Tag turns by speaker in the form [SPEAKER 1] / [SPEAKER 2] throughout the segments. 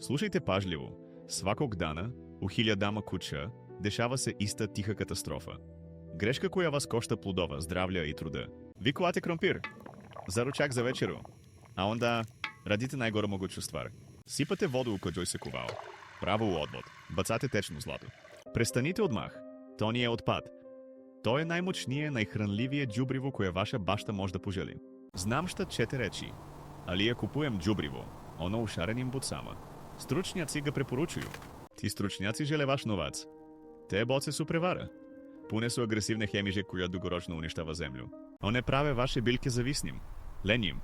[SPEAKER 1] Слушајте пажливо. Сваког дана, у хилјадама куќа, дешава се иста тиха катастрофа. Грешка која вас кошта плодова, здравља и труда. Ви кувате кромпир, за ручак за вечеру, а онда радите најгоро могучу ствар. Сипате воду у кој се кувао. Право у одвод. Бацате течно злато. Престаните одмах. То не е отпад. То е најмочние, најхранливие џубриво кое ваша башта може да пожели. Знам што чете речи, али ја купуем џубриво, оно ушареним боцама. Стручњаци ga препоручуju. Ти стручњаци желе ваш новац. Те боце су превара. Пуне су агресивне хемиже која дугорочно уништава земљу. Оне праве ваше билке зависним, леним,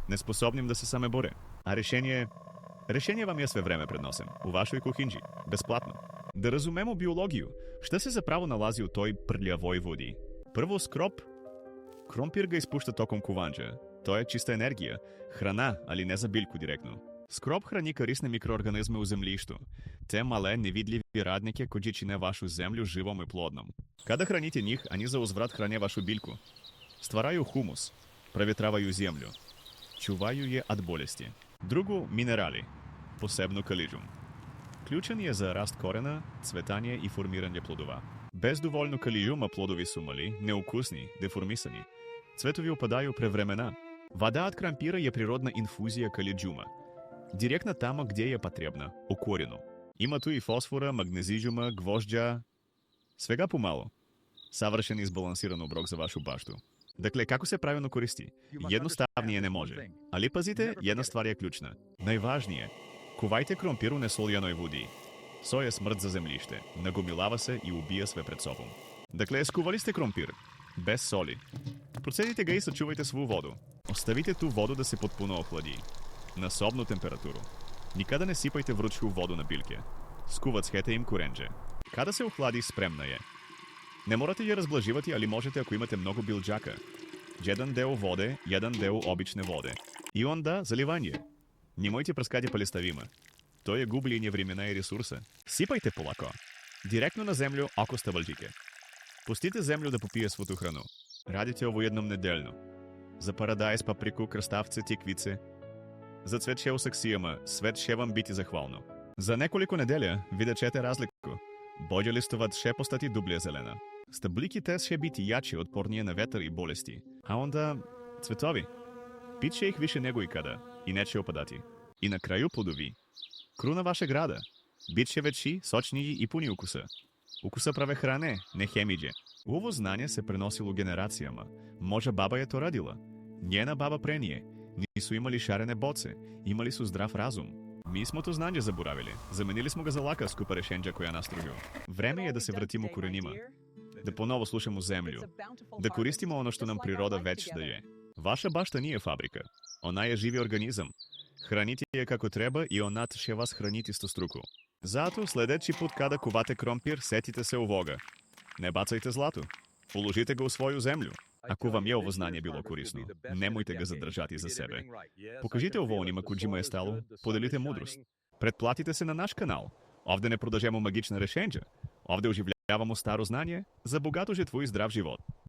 [SPEAKER 1] неспособним да се саме боре. А решение вам ја све време предносим, у вашој кухинџи, бесплатно. Да разумемо биологију, што се заправо налази у тој прљавој води. Прво скроп, кромпир ga испушта током куванџа. Тоа е чиста енергија, храна, али не за билку директно. Скроп храни корисни микроорганизми у земљишту. Те мале, невидливи радники кои чине вашу земљу живом и плодном. Када храните нив, они за узврат хране вашу билку. Стварају хумус, проветравају земљу, чувају ја од болести. Друго, минерали, посебно калиџум. Клучен е за раст корена, цветање и формирање плодова. Без доволно калиџума плодови су мали, неукусни, деформисани. Цветови опадају превремена. Вода од кромпира е природна инфузија калиџума. Директно тамо где е потребна, у корenu. Има ту и фосфора, магнезиџума, гвожđа, свега помало. Савршен и избалансиран оброк за вашу башту. Дакле, како се правилно користи? Едноставнije не може. Али пазите, една ствар е клучна. Најважнije, кувајте кромпир у несолјаној води. Со е смрт за земљиште, нагомилава се и убија све пред собом. Дакле, скували сте кромпир, без соли. Процедите га и сачувајте сву воду. Оставите ту воду да се потпуно охлади. На собну температуру. Никада не сипајте вручку воду на билке. Скувацхете им куренџе. Када се охлади, спремна е. Не морате ја разблаживати, али можете ако имате многу билџака. Еден дел воде, еден дел обичне воде. И онда заливање. Немојте прскање палеставима. Тоа е гублење времена и ресурса. Сипајте полако. Директно на земљу, ако сте валџике. Пустите земљу да попие своту храну. Радите ово едном недельно. За парадајс, паприку, крставце, тиквице. За цвет ше саксијама, свет ше вам бити захвално. За неколико неделја видечете разлику. Боѓа листоват ше постати дубле зелена. Стабликите ше бити јачи, отпорнije на ветер и болести. А онда цветови. Пит ше их више него икада и нече опадати. И на крају плодови. Круна ваше града. Бит ше вечи, сочнiji и пуни укуса. Укуса праве хране, не хемиџе. Ово знање се преносило генерацијама. Може баба е то радила. Njena баба прение. Нису имали шарене боце, имали су здрав разум. Ми смо то знање заборавили. Заменили смо га за лака скупа решенџа која настругил. Време е да се вратимо коренима. Да поново слушамо земљу. Да користимо оно што нам природа веќе дае. Ваша башта не е фабрика. Она е живи организам. Храните ја како треба и онат ше вас хранити стоструку. Зато следечи пут када кувате кромпир, сетите се овога. Не бацајте злато. Положите го у своју земљу. Ако вам е ово знање било корисно, немојте ga задржати за себе. Покажите ово онима којима е стало, поделите мудрост. Претплатите се на наш канал. Овде не продажемо магична решенџа. Овде оживљавамо старо знање за богато житво и здрав живот.